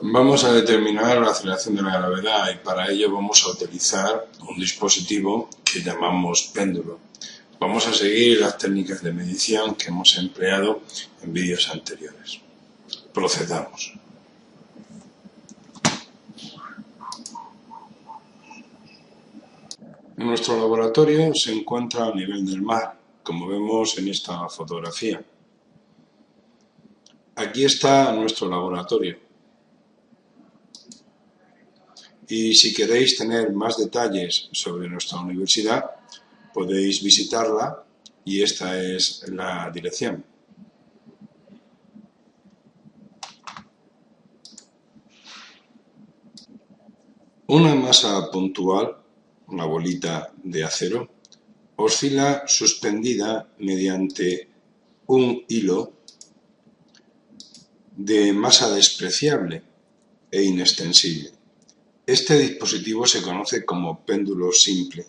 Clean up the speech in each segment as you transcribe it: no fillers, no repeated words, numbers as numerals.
Vamos a determinar la aceleración de la gravedad y para ello vamos a utilizar un dispositivo que llamamos péndulo. Vamos a seguir las técnicas de medición que hemos empleado en vídeos anteriores. Procedamos. Nuestro laboratorio se encuentra a nivel del mar, como vemos en esta fotografía. Aquí está nuestro laboratorio. Y si queréis tener más detalles sobre nuestra universidad, podéis visitarla y esta es la dirección. Una masa puntual, una bolita de acero, oscila suspendida mediante un hilo de masa despreciable e inextensible. Este dispositivo se conoce como péndulo simple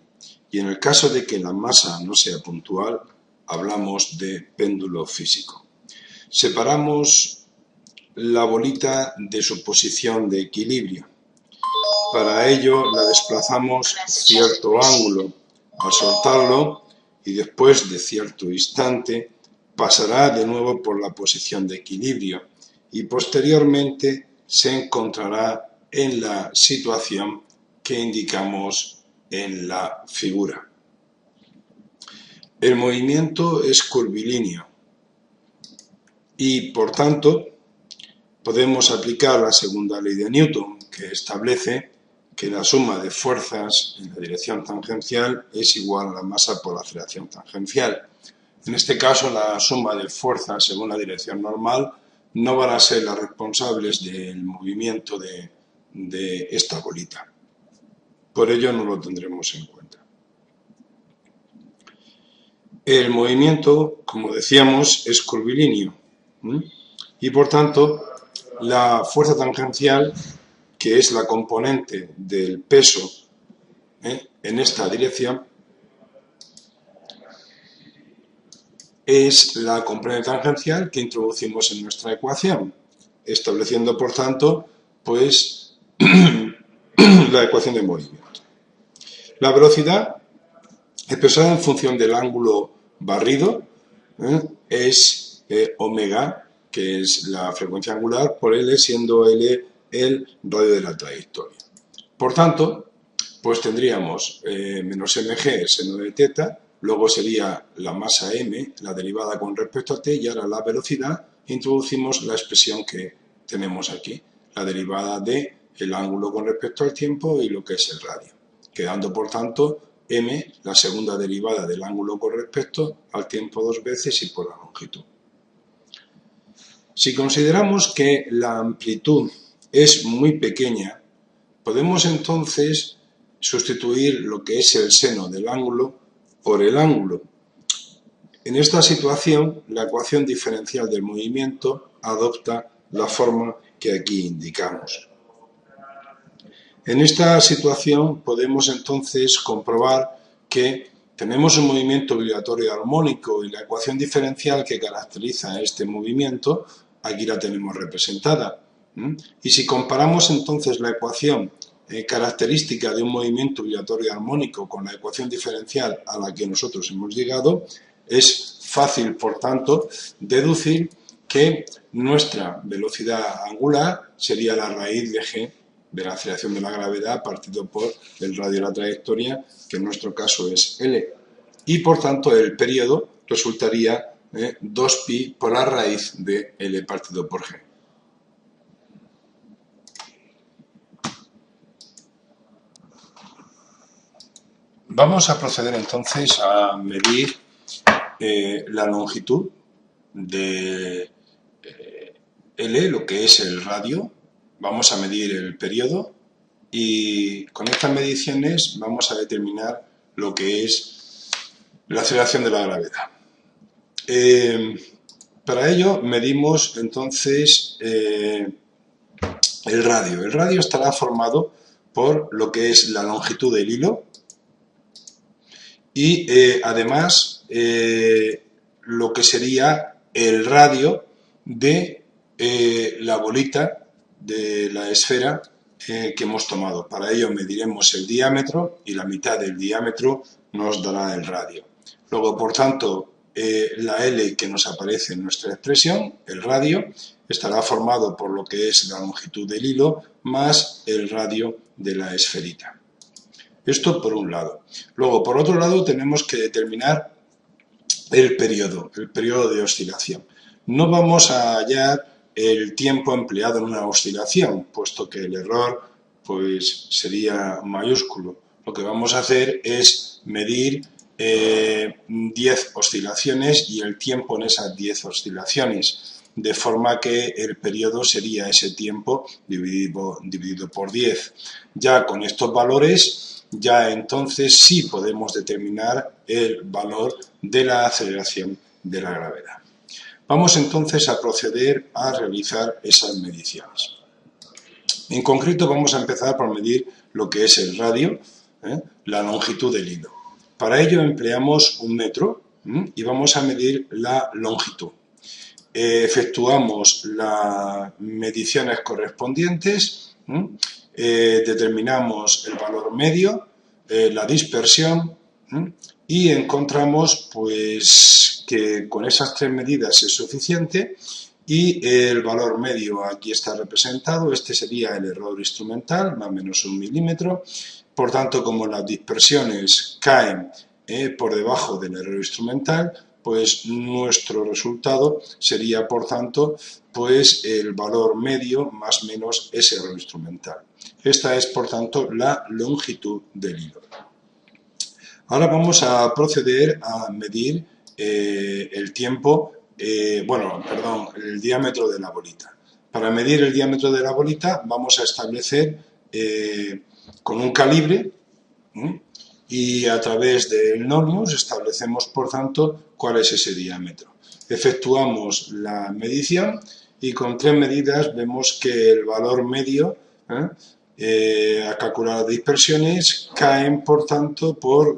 y en el caso de que la masa no sea puntual, hablamos de péndulo físico. Separamos la bolita de su posición de equilibrio. Para ello la desplazamos cierto ángulo al soltarlo y después de cierto instante pasará de nuevo por la posición de equilibrio y posteriormente se encontrará en la situación que indicamos en la figura. El movimiento es curvilíneo y, por tanto, podemos aplicar la segunda ley de Newton, que establece que la suma de fuerzas en la dirección tangencial es igual a la masa por la aceleración tangencial. En este caso, la suma de fuerzas según la dirección normal no van a ser las responsables del movimiento de esta bolita. Por ello no lo tendremos en cuenta. El movimiento, como decíamos, es curvilíneo y por tanto la fuerza tangencial, que es la componente del peso en esta dirección, es la componente tangencial que introducimos en nuestra ecuación, estableciendo por tanto pues la ecuación de movimiento. La velocidad, expresada en función del ángulo barrido, es omega, que es la frecuencia angular, por L, siendo L el radio de la trayectoria. Por tanto, pues tendríamos menos mg seno de teta, luego sería la masa m, la derivada con respecto a t, y ahora la velocidad, introducimos la expresión que tenemos aquí, la derivada de el ángulo con respecto al tiempo y lo que es el radio, quedando por tanto m la segunda derivada del ángulo con respecto al tiempo dos veces y por la longitud. Si consideramos que la amplitud es muy pequeña, podemos entonces sustituir lo que es el seno del ángulo por el ángulo. En esta situación, la ecuación diferencial del movimiento adopta la forma que aquí indicamos. En esta situación podemos entonces comprobar que tenemos un movimiento vibratorio armónico y la ecuación diferencial que caracteriza este movimiento, aquí la tenemos representada. Y si comparamos entonces la ecuación característica de un movimiento vibratorio armónico con la ecuación diferencial a la que nosotros hemos llegado, es fácil, por tanto, deducir que nuestra velocidad angular sería la raíz de g de la aceleración de la gravedad partido por el radio de la trayectoria, que en nuestro caso es L. Y por tanto el periodo resultaría 2pi por la raíz de L partido por G. Vamos a proceder entonces a medir la longitud de L, lo que es el radio. Vamos a medir el periodo y con estas mediciones vamos a determinar lo que es la aceleración de la gravedad. Para ello medimos entonces el radio. El radio estará formado por lo que es la longitud del hilo y además lo que sería el radio de la bolita de la esfera que hemos tomado. Para ello mediremos el diámetro y la mitad del diámetro nos dará el radio. Luego, por tanto, la L que nos aparece en nuestra expresión, el radio, estará formado por lo que es la longitud del hilo más el radio de la esferita. Esto por un lado. Luego, por otro lado, tenemos que determinar el periodo de oscilación. No vamos a hallar el tiempo empleado en una oscilación, puesto que el error pues, sería mayúsculo. Lo que vamos a hacer es medir 10 oscilaciones y el tiempo en esas 10 oscilaciones, de forma que el periodo sería ese tiempo dividido por 10. Ya con estos valores, ya entonces sí podemos determinar el valor de la aceleración de la gravedad. Vamos entonces a proceder a realizar esas mediciones. En concreto vamos a empezar por medir lo que es el radio, la longitud del hilo. Para ello empleamos un metro y vamos a medir la longitud. Efectuamos las mediciones correspondientes, determinamos el valor medio, la dispersión y encontramos pues que con esas tres medidas es suficiente y el valor medio aquí está representado. Este sería el error instrumental, más o menos 1 milímetro. Por tanto, como las dispersiones caen por debajo del error instrumental, pues nuestro resultado sería, por tanto, pues el valor medio más o menos ese error instrumental. Esta es, por tanto, la longitud del hilo. Ahora vamos a proceder a medir el diámetro de la bolita. Para medir el diámetro de la bolita vamos a establecer con un calibre y a través del nonius establecemos, por tanto, cuál es ese diámetro. Efectuamos la medición y con tres medidas vemos que el valor medio a calcular las dispersiones caen, por tanto, por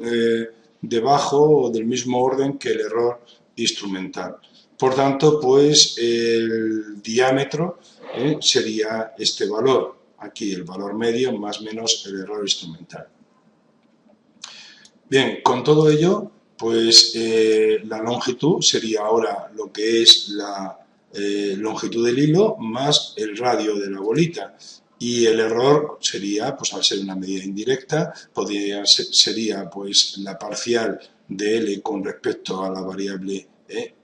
debajo o del mismo orden que el error instrumental. Por tanto, pues el diámetro sería este valor, aquí el valor medio más o menos el error instrumental. Bien, con todo ello, pues la longitud sería ahora lo que es la longitud del hilo más el radio de la bolita. Y el error sería, pues al ser una medida indirecta, sería pues la parcial de L con respecto a la variable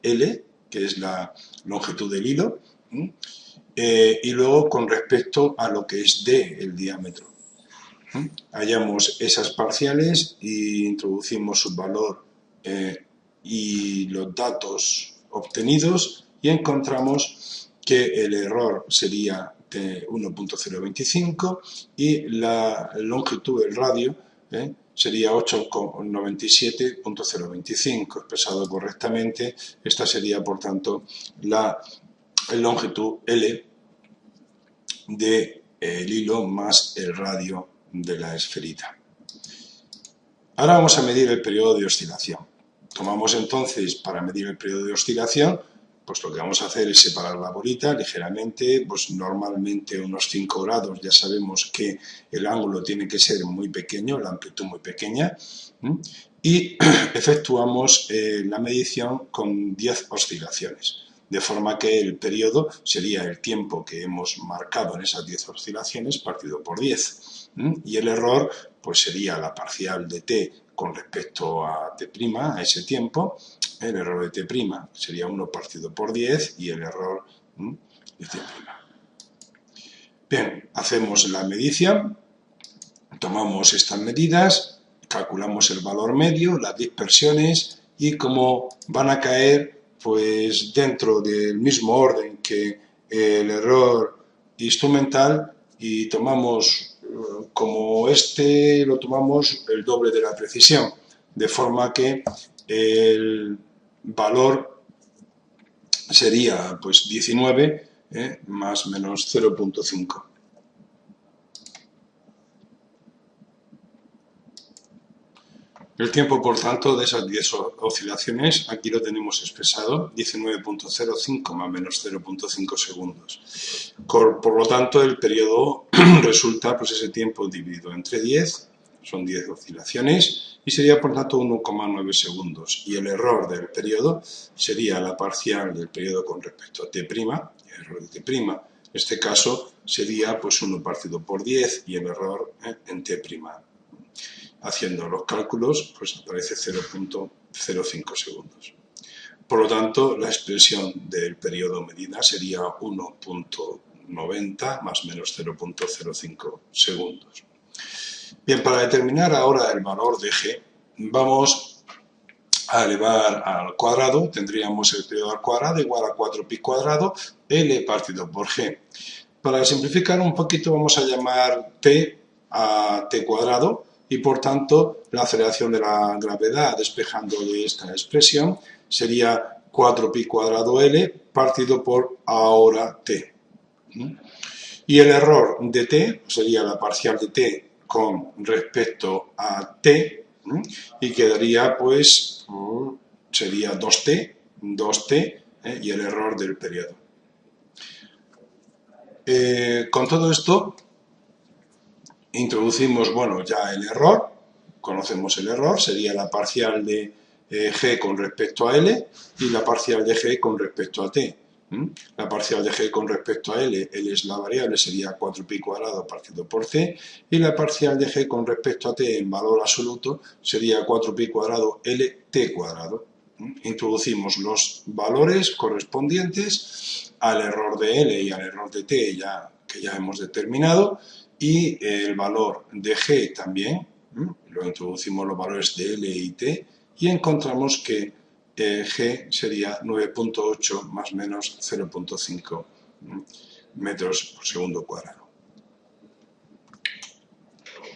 L, que es la longitud del hilo, y luego con respecto a lo que es D, el diámetro. Hallamos esas parciales e introducimos su valor y los datos obtenidos y encontramos que el error sería de 1.025 y la longitud del radio sería 8,97.025. Expresado correctamente, esta sería, por tanto, la longitud L del hilo más el radio de la esferita. Ahora vamos a medir el periodo de oscilación. Tomamos entonces, para medir el periodo de oscilación, pues lo que vamos a hacer es separar la bolita ligeramente, pues normalmente unos 5 grados. Ya sabemos que el ángulo tiene que ser muy pequeño, la amplitud muy pequeña, y efectuamos la medición con 10 oscilaciones. De forma que el periodo sería el tiempo que hemos marcado en esas 10 oscilaciones partido por 10. Y el error pues sería la parcial de t con respecto a t', a ese tiempo. El error de t' sería 1 partido por 10 y el error de t'. Bien, hacemos la medición, tomamos estas medidas, calculamos el valor medio, las dispersiones y como van a caer pues dentro del mismo orden que el error instrumental y tomamos, como lo tomamos el doble de la precisión, de forma que el valor sería pues 19 más menos 0.5. El tiempo, por tanto, de esas 10 oscilaciones, aquí lo tenemos expresado, 19.05 más menos 0.5 segundos. Por lo tanto, el periodo resulta pues ese tiempo dividido entre 10, son 10 oscilaciones, y sería, por tanto, 1,9 segundos. Y el error del periodo sería la parcial del periodo con respecto a t', el error de t'. En este caso sería pues 1 partido por 10 y el error en t'. Haciendo los cálculos, pues aparece 0.05 segundos. Por lo tanto, la expresión del periodo medida sería 1.90 más menos 0.05 segundos. Bien, para determinar ahora el valor de G, vamos a elevar al cuadrado, tendríamos el periodo al cuadrado igual a 4pi cuadrado L partido por G. Para simplificar un poquito vamos a llamar T a T cuadrado y por tanto la aceleración de la gravedad despejando de esta expresión sería 4pi cuadrado L partido por ahora T. Y el error de T sería la parcial de T con respecto a T y quedaría pues sería 2T y el error del periodo. Con todo esto introducimos, bueno, ya el error, conocemos el error, sería la parcial de G con respecto a L y la parcial de G con respecto a T. La parcial de G con respecto a L es la variable, sería 4pi cuadrado partido por C, y la parcial de G con respecto a T en valor absoluto sería 4pi cuadrado LT cuadrado. Introducimos los valores correspondientes al error de L y al error de T que ya hemos determinado, y el valor de G también, lo introducimos los valores de L y T, y encontramos que G sería 9.8 más menos 0.5 metros por segundo cuadrado.